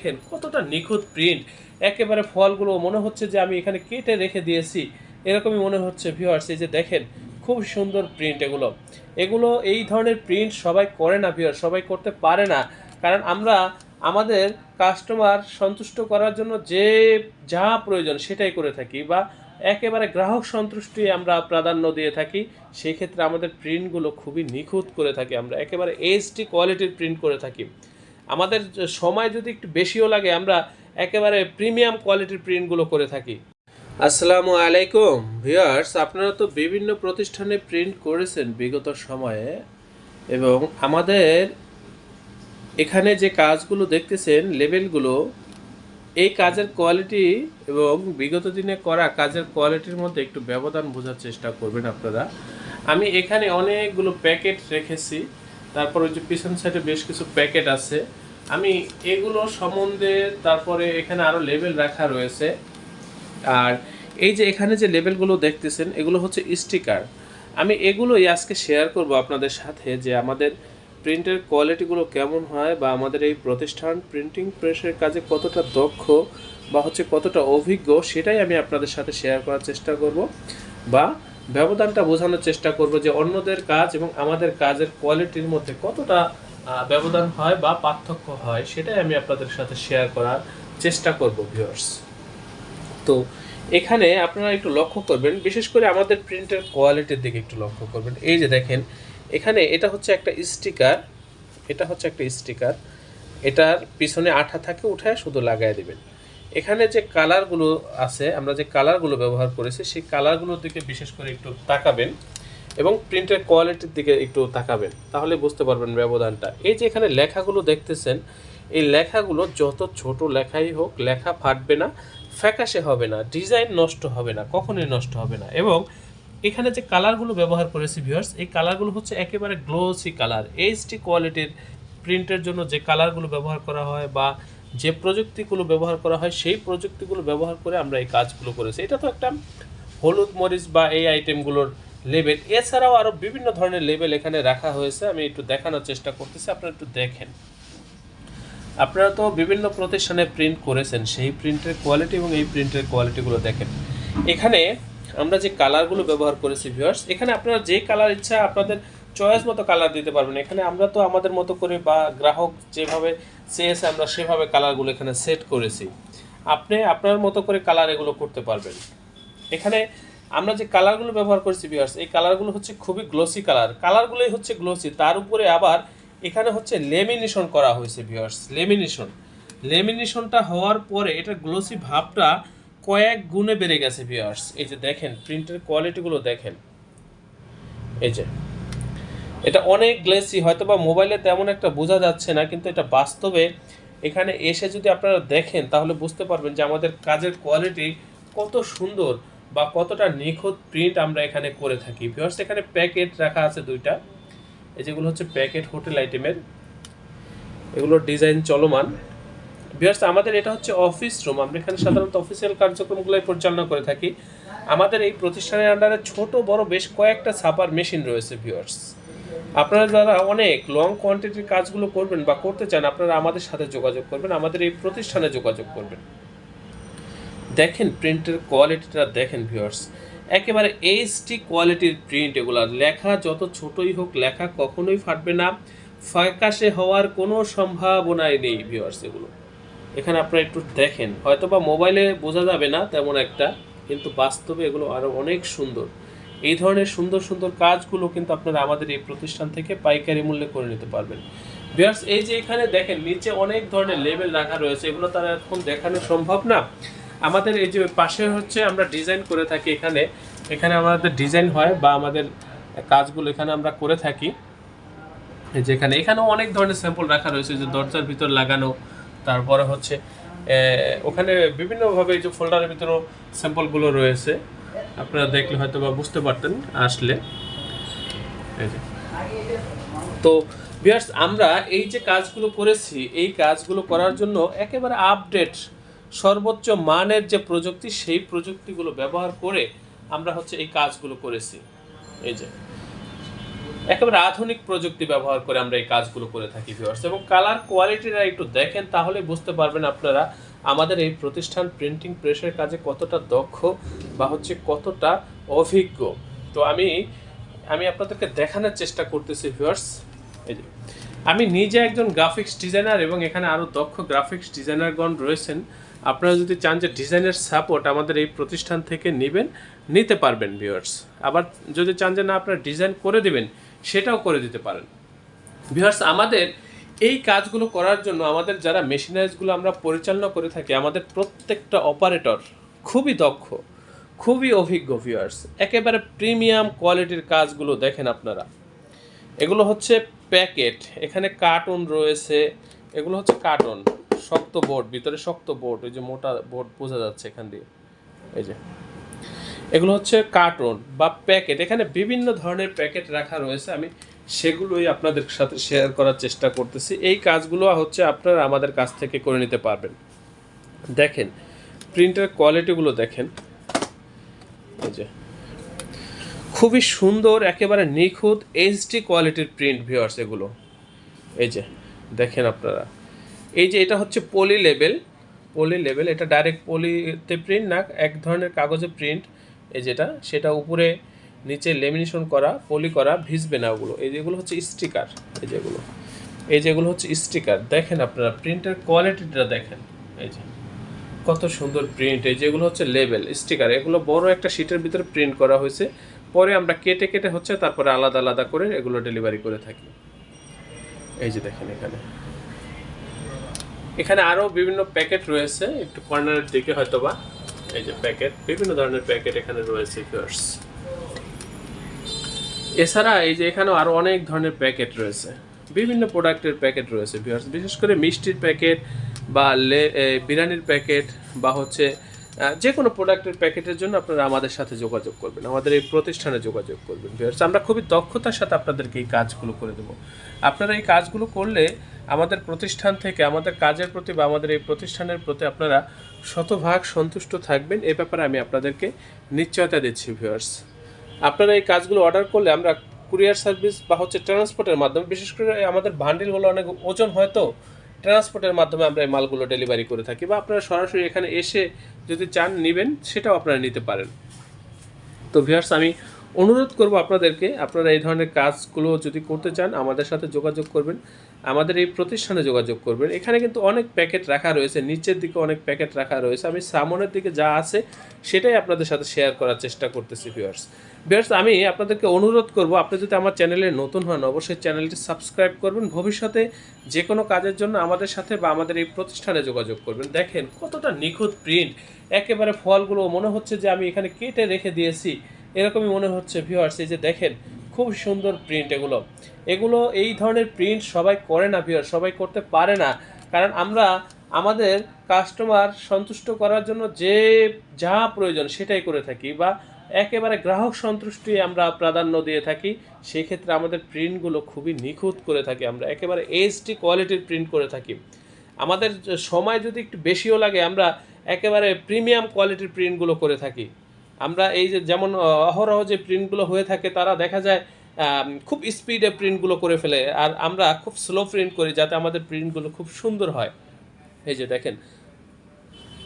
দেখেন কতটা নিখুঁত প্রিন্ট, একেবারে ফলগুলো মনে হচ্ছে যে আমি এখানে কেটে রেখে দিয়েছি, এরকমই মনে হচ্ছে ভিউয়ার্স। এই যে দেখেন খুব সুন্দর প্রিন্ট, এগুলো এগুলো এই ধরনের প্রিন্ট সবাই করে না ভিউয়ার্স, সবাই করতে পারে না। কারণ আমরা আমাদের কাস্টমার সন্তুষ্ট করার জন্য যে যা প্রয়োজন সেটাই করে থাকি, বা একেবারে গ্রাহক সন্তুষ্টি আমরা প্রাধান্য দিয়ে থাকি। সেই ক্ষেত্রে আমাদের প্রিন্টগুলো খুবই নিখুঁত করে থাকি, আমরা একেবারে এইচডি কোয়ালিটির প্রিন্ট করে থাকি। আমাদের সময় যদি একটু বেশিও লাগে, আমরা একেবারে প্রিমিয়াম কোয়ালিটির প্রিন্টগুলো করে থাকি। আসসালামু আলাইকুম ভিউয়ার্স, আপনারা তো বিভিন্ন প্রতিষ্ঠানে প্রিন্ট করেছেন বিগত সময়ে, এবং আমাদের এখানে যে কাজগুলো দেখতেছেন লেবেলগুলো, এই কাজের কোয়ালিটি এবং বিগত দিনে করা কাজের কোয়ালিটির মধ্যে একটু ব্যবধান বোঝার চেষ্টা করবেন আপনারা। আমি এখানে অনেকগুলো প্যাকেট রেখেছি, তারপর ওই যে পিছন সাইডে বেশ কিছু প্যাকেট আছে, আমি এগুলো সম্বন্ধে, তারপরে এখানে আরও লেবেল রাখা রয়েছে। আর এই যে এখানে যে লেবেলগুলো দেখতেছেন এগুলো হচ্ছে স্টিকার। আমি এগুলোই আজকে শেয়ার করব আপনাদের সাথে, যে আমাদের প্রিন্টের কোয়ালিটিগুলো কেমন হয়, বা আমাদের এই প্রতিষ্ঠান প্রিন্টিং প্রেসের কাজে কতটা দক্ষ বা হচ্ছে কতটা অভিজ্ঞ, সেটাই আমি আপনাদের সাথে শেয়ার করার চেষ্টা করব, বা ব্যবধানটা বোঝানোর চেষ্টা করব যে অন্যদের কাজ এবং আমাদের কাজের কোয়ালিটির মধ্যে কতটা ব্যবধান হয় বা পার্থক্য হয়, সেটাই আমি আপনাদের সাথে শেয়ার করার চেষ্টা করব ভিউয়ার্স। তো এখানে আপনারা একটু লক্ষ্য করবেন, বিশেষ করে আমাদের প্রিন্টের কোয়ালিটির দিকে একটু লক্ষ্য করবেন। এই যে দেখেন এখানে এটা হচ্ছে একটা স্টিকার, এটা হচ্ছে একটা স্টিকার, এটার পিছনে আঠা থাকে, উঠায় শুধু লাগাই দেবেন। এখানে যে কালারগুলো আছে, আমরা যে কালারগুলো ব্যবহার করেছি সেই কালারগুলোর দিকে বিশেষ করে একটু তাকাবেন, এবং প্রিন্টের কোয়ালিটির দিকে একটু তাকাবেন, তাহলে বুঝতে পারবেন ব্যবধানটা। এই যে এখানে লেখাগুলো দেখতেছেন, এই লেখাগুলো যত ছোট লেখাই হোক, লেখা ফাটবে না, ফ্যাকাশে হবে না, ডিজাইন নষ্ট হবে না, কখনোই নষ্ট হবে না। এবং এখানে যে কালারগুলো ব্যবহার করেছি ভিউয়ার্স, এই কালারগুলো হচ্ছে একেবারে গ্লোসি কালার। এইচডি কোয়ালিটির প্রিন্টের জন্য যে কালারগুলো ব্যবহার করা হয় বা যে প্রযুক্তিগুলো ব্যবহার করা হয়, সেই প্রযুক্তিগুলো ব্যবহার করে আমরা এই কাজগুলো করেছি। এটা তো একটা হলুদ মরিচ বা এই আইটেমগুলোর লেবেল, এছাড়াও আরও বিভিন্ন ধরনের লেবেল এখানে রাখা হয়েছে। আমি একটু দেখানোর চেষ্টা করতেছি, আপনারা একটু দেখেন। আপনারা তো বিভিন্ন প্রতিষ্ঠানে প্রিন্ট করেছেন, সেই প্রিন্টের কোয়ালিটি এবং এই প্রিন্টের কোয়ালিটিগুলো দেখেন। এখানে আমরা যে কালারগুলো ব্যবহার করেছি ভিউয়ার্স, এখানে আপনারা যে কালার ইচ্ছা আপনাদের চয়েস মতো কালার দিতে পারবেন। এখানে আমরা তো আমাদের মতো করে, বা গ্রাহক যেভাবে চেয়েছে আমরা সেভাবে কালারগুলো এখানে সেট করেছি। আপনি আপনার মতো করে কালার এগুলো করতে পারবেন। এখানে আমরা যে কালারগুলো ব্যবহার করেছি ভিউয়ার্স, এই কালারগুলো হচ্ছে খুবই গ্লোসি কালার, কালারগুলোই হচ্ছে গ্লোসি, তার উপরে আবার এখানে হচ্ছে লেমিনেশন করা হয়েছে ভিউয়ার্স। লেমিনেশনটা হওয়ার পরে এটা গ্লোসি ভাবটা কয়েক গুণে বেড়ে গেছে ভিউয়ার্স। এই যে দেখেন প্রিন্টের কোয়ালিটিগুলো দেখেন, এই যে এটা অনেক গ্লেসি, হয়তো বা মোবাইলে তেমন একটা বোঝা যাচ্ছে না, কিন্তু এটা বাস্তবে এখানে এসে যদি আপনারা দেখেন তাহলে বুঝতে পারবেন যে আমাদের কাজের কোয়ালিটি কত সুন্দর বা কতটা নিখুঁত প্রিন্ট আমরা এখানে করে থাকি ভিউয়ার্স। এখানে প্যাকেট রাখা আছে দুইটা, এই যেগুলো হচ্ছে প্যাকেট হোটেল আইটেমের, এগুলোর ডিজাইন চলমান ভিউয়ার্স। আমাদের এটা হচ্ছে অফিস রুম, আমরা এখানে সাধারণত অফিসিয়াল কার্যক্রমগুলোই পরিচালনা করে থাকি। আমাদের এই প্রতিষ্ঠানের আন্ডারে ছোট বড় বেশ কয়েকটা ছাপার মেশিন রয়েছে ভিউয়ার্স। আপনারা যারা অনেক লং কোয়ান্টিটির কাজগুলো করবেন বা করতে চান, আপনারা আমাদের সাথে যোগাযোগ করবেন, আমাদের এই প্রতিষ্ঠানে যোগাযোগ করবেন। দেখেন প্রিন্টের কোয়ালিটিটা দেখেন ভিউয়ার্স, একেবারে এইচডি কোয়ালিটির প্রিন্ট। এগুলা লেখা যত ছোটই হোক, লেখা কখনোই ফাটবে না, ফ্যাকাশে হওয়ার কোনো সম্ভাবনাই নেই ভিউয়ার্স। এগুলো এখানে আপনারা একটু দেখেন, হয়তো বা মোবাইলে বোঝা যাবে না তেমন একটা, কিন্তু বাস্তবে এগুলো আরও অনেক সুন্দর। এই ধরনের সুন্দর সুন্দর কাজগুলো কিন্তু আপনারা আমাদের এই প্রতিষ্ঠান থেকে পাইকারি মূল্যে করে নিতে পারবেন ভিউয়ার্স। এই যে এখানে দেখেন নিচে অনেক ধরনের লেবেল রাখা রয়েছে, এগুলো তারা এখন দেখানো সম্ভব না। আমাদের এই যে পাশে হচ্ছে আমরা ডিজাইন করে থাকি, এখানে এখানে আমাদের ডিজাইন হয় বা আমাদের কাজগুলো এখানে আমরা করে থাকি। যেখানে এখানেও অনেক ধরনের স্যাম্পল রাখা রয়েছে, যে দরজার ভিতর লাগানো, তারপরে হচ্ছে ওখানে বিভিন্নভাবে এই যে ফোল্ডারের ভিতরেও স্যাম্পলগুলো রয়েছে, আপনারা দেখলে হয়তো বা বুঝতে পারতেন আসলে। তো ভিউয়ার্স, আমরা এই যে কাজগুলো করেছি, এই কাজগুলো করার জন্য একেবারে আপডেট সর্বোচ্চ মানের যে প্রযুক্তি, সেই প্রযুক্তিগুলো ব্যবহার করে আমরা হচ্ছে এই কাজগুলো করেছি। এই যে একেবারে আধুনিক প্রযুক্তি ব্যবহার করে আমরা এই কাজগুলো করে থাকি ভিউয়ার্স, এবং কালার কোয়ালিটিটা একটু দেখেন তাহলে বুঝতে পারবেন আপনারা আমাদের এই প্রতিষ্ঠান প্রিন্টিং প্রেসের কাজে কতটা দক্ষ বা হচ্ছে কতটা অভিজ্ঞ। তো আমি আমি আপনাদেরকে দেখানোর চেষ্টা করতেছি ভিউয়ার্স। এই যে আমি নিজে একজন গ্রাফিক্স ডিজাইনার এবং এখানে আরও দক্ষ গ্রাফিক্স ডিজাইনারগণ রয়েছেন। আপনারা যদি চান যে ডিজাইনের সাপোর্ট আমাদের এই প্রতিষ্ঠান থেকে নেবেন, নিতে পারবেন ভিউয়ার্স। আবার যদি চান যে না আপনারা ডিজাইন করে দেবেন, সেটাও করে দিতে পারেন ভিউয়ার্স। আমাদের এই কাজগুলো করার জন্য আমাদের যারা মেশিনারিজগুলো আমরা পরিচালনা করে থাকি, আমাদের প্রত্যেকটা অপারেটর খুবই দক্ষ, খুবই অভিজ্ঞ ভিউয়ার্স। একেবারে প্রিমিয়াম কোয়ালিটির কাজগুলো দেখেন আপনারা। এগুলো হচ্ছে প্যাকেট, এখানে কার্টুন রয়েছে, এগুলো হচ্ছে কার্টুন, শক্ত বোর্ড, ভিতরে শক্ত বোর্ড, ওই যে মোটা বোর্ড বোঝা যাচ্ছে এখান দিয়ে। এই যে এগুলো হচ্ছে কার্টুন বা প্যাকেট, এখানে বিভিন্ন ধরনের প্যাকেট রাখা রয়েছে, আমি সেগুলোই আপনাদের সাথে শেয়ার করার চেষ্টা করতেছি। এই কাজগুলো হচ্ছে আপনারা আমাদের কাছ থেকে করে নিতে পারবেন। দেখেন প্রিন্টের কোয়ালিটিগুলো দেখেন, এই যে খুবই সুন্দর, একেবারে নিখুঁত এইচডি কোয়ালিটির প্রিন্ট ভিউয়ার্স এগুলো। এই যে দেখেন আপনারা, এই যে এটা হচ্ছে পলি লেবেল, এটা ডাইরেক্ট পলিতে প্রিন্ট না, এক ধরনের কাগজে প্রিন্ট। এই যেটা সেটা উপরে নিচে লেমিনেশন করা, পলি করা, ভিজবে না ওগুলো। এই যেগুলো হচ্ছে স্টিকার, এই যেগুলো হচ্ছে স্টিকার। দেখেন আপনারা প্রিন্টের কোয়ালিটিটা দেখেন, এই যে কত সুন্দর প্রিন্ট। এই যেগুলো হচ্ছে লেবেল স্টিকার, এগুলো বড় একটা শিটের ভিতরে প্রিন্ট করা হয়েছে, পরে আমরা কেটে কেটে হচ্ছে তারপরে আলাদা আলাদা করে এগুলো ডেলিভারি করে থাকি। এই যে দেখেন এখানে আরও বিভিন্ন প্যাকেট রয়েছে, একটু কর্নারের দিকে হয়তোবা। এই যে প্যাকেট, বিভিন্ন ধরনের প্যাকেট এখানে রয়েছে ভিউয়ার্স। এছাড়া এই যে এখানেও আরও অনেক ধরনের প্যাকেট রয়েছে, বিভিন্ন প্রোডাক্টের প্যাকেট রয়েছে ভিউয়ার্স। বিশেষ করে মিষ্টির প্যাকেট বা বিরিয়ানির প্যাকেট বা হচ্ছে যে কোনো প্রোডাক্টের প্যাকেটের জন্য আপনারা আমাদের সাথে যোগাযোগ করবেন, আমাদের এই প্রতিষ্ঠানে যোগাযোগ করবেন ভিউয়ার্স। আমরা খুবই দক্ষতার সাথে আপনাদেরকে এই কাজগুলো করে দেবো। আপনারা এই কাজগুলো করলে আমাদের প্রতিষ্ঠান থেকে আমাদের কাজের প্রতি বা আমাদের এই প্রতিষ্ঠানের প্রতি আপনারা শতভাগ সন্তুষ্ট থাকবেন, এ ব্যাপারে আমি আপনাদেরকে নিশ্চয়তা দিচ্ছি ভিউয়ার্স। আপনারা এই কাজগুলো অর্ডার করলে আমরা কুরিয়ার সার্ভিস বা হচ্ছে ট্রান্সপোর্টের মাধ্যমে, বিশেষ করে আমাদের বান্ডিলগুলো অনেক ওজন হয়, তো ট্রান্সপোর্টের মাধ্যমে আমরা এই মালগুলো ডেলিভারি করে থাকি, বা আপনারা সরাসরি এখানে এসে যদি চান নেবেন সেটাও আপনারা নিতে পারেন। তো ভিউয়ার্স আমি অনুরোধ করব আপনাদেরকে, আপনারা এই ধরনের কাজগুলো যদি করতে চান আমাদের সাথে যোগাযোগ করবেন, আমাদের এই প্রতিষ্ঠানে যোগাযোগ করবেন। এখানে কিন্তু অনেক প্যাকেট রাখা রয়েছে, নিচের দিকে অনেক প্যাকেট রাখা রয়েছে, আমি সামনের দিকে যা আছে সেটাই আপনাদের সাথে শেয়ার করার চেষ্টা করতেছি ভিউয়ার্স। আমি আপনাদেরকে অনুরোধ করব, আপনি যদি আমার চ্যানেলে নতুন হন অবশ্যই চ্যানেলটি সাবস্ক্রাইব করবেন। ভবিষ্যতে যে কোনো কাজের জন্য আমাদের সাথে বা আমাদের এই প্রতিষ্ঠানে যোগাযোগ করবেন। দেখেন কতটা নিখুঁত প্রিন্ট, একেবারে ফলগুলো মনে হচ্ছে যে আমি এখানে কেটে রেখে দিয়েছি, এরকমই মনে হচ্ছে ভিউয়ার্স। এই যে দেখেন খুব সুন্দর প্রিন্ট এগুলো এই ধরনের প্রিন্ট সবাই করে না ভিউয়ার্স, সবাই করতে পারে না, কারণ আমরা আমাদের কাস্টমার সন্তুষ্ট করার জন্য যে যা প্রয়োজন সেটাই করে থাকি, বা একেবারে গ্রাহক সন্তুষ্টি আমরা প্রাধান্য দিয়ে থাকি। সেই ক্ষেত্রে আমাদের প্রিন্টগুলো খুবই নিখুঁত করে থাকি, আমরা একেবারে এইচডি কোয়ালিটির প্রিন্ট করে থাকি। আমাদের সময় যদি একটু বেশিও লাগে আমরা একেবারে প্রিমিয়াম কোয়ালিটির প্রিন্টগুলো করে থাকি। আমরা এই যে যেমন অহরহ যে প্রিন্টগুলো হয়ে থাকে, তারা দেখা যায় খুব স্পিডে প্রিন্টগুলো করে ফেলে, আর আমরা খুব স্লো প্রিন্ট করি যাতে আমাদের প্রিন্টগুলো খুব সুন্দর হয়। এই যে দেখেন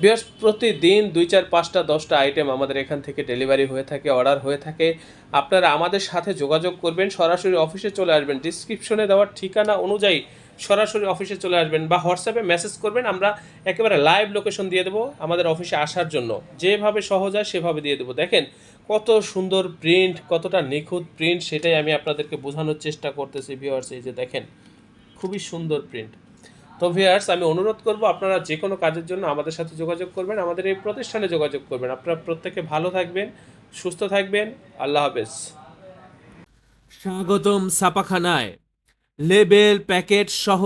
ভিউয়ার্স, প্রতিদিন 2, 4, 5টা 10টা আইটেম আমাদের এখান থেকে ডেলিভারি হয়ে থাকে, অর্ডার হয়ে থাকে। আপনারা আমাদের সাথে যোগাযোগ করবেন, সরাসরি অফিসে চলে আসবেন, ডিসক্রিপশনে দেওয়ার ঠিকানা অনুযায়ী সরাসরি অফিসে চলে আসবেন, বা হোয়াটসঅ্যাপে মেসেজ করবেন, আমরা একেবারে লাইভ লোকেশন দিয়ে দেবো আমাদের অফিসে আসার জন্য, যেভাবে সহজ হয় সেভাবে দিয়ে দেবো। দেখেন কত সুন্দর প্রিন্ট, কতটা নিখুঁত প্রিন্ট, সেটাই আমি আপনাদেরকে বোঝানোর চেষ্টা করতেছি ভিউয়ার্স। এই যে দেখেন খুবই সুন্দর প্রিন্ট। তো ভিউয়ার্স আমি অনুরোধ করব আপনারা যে কোনো কাজের জন্য আমাদের সাথে যোগাযোগ করবেন, আমাদের এই প্রতিষ্ঠানে যোগাযোগ করবেন। আপনারা প্রত্যেকে ভালো থাকবেন, সুস্থ থাকবেন। আল্লাহ হাফেজ। স্বাগতম ছাপাখানায়। লেবেল, প্যাকেট সহ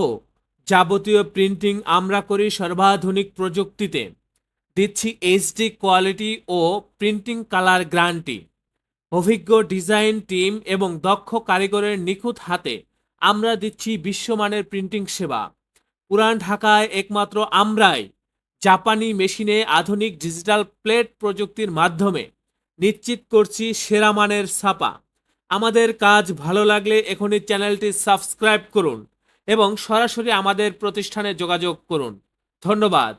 যাবতীয় প্রিন্টিং আমরা করি সর্বাধুনিক প্রযুক্তিতে। দিচ্ছি এইচডি কোয়ালিটি ও প্রিন্টিং কালার গ্যারান্টি। অভিজ্ঞ ডিজাইন টিম এবং দক্ষ কারিগরের নিখুঁত হাতে আমরা দিচ্ছি বিশ্বমানের প্রিন্টিং সেবা। পুরান ঢাকায় একমাত্র আমরাই জাপানি মেশিনে আধুনিক ডিজিটাল প্লেট প্রযুক্তির মাধ্যমে নিশ্চিত করছি সেরা মানের ছাপা। আমাদের কাজ ভালো লাগলে এখনই চ্যানেলটি সাবস্ক্রাইব করুন এবং সরাসরি আমাদের প্রতিষ্ঠানে যোগাযোগ করুন। ধন্যবাদ।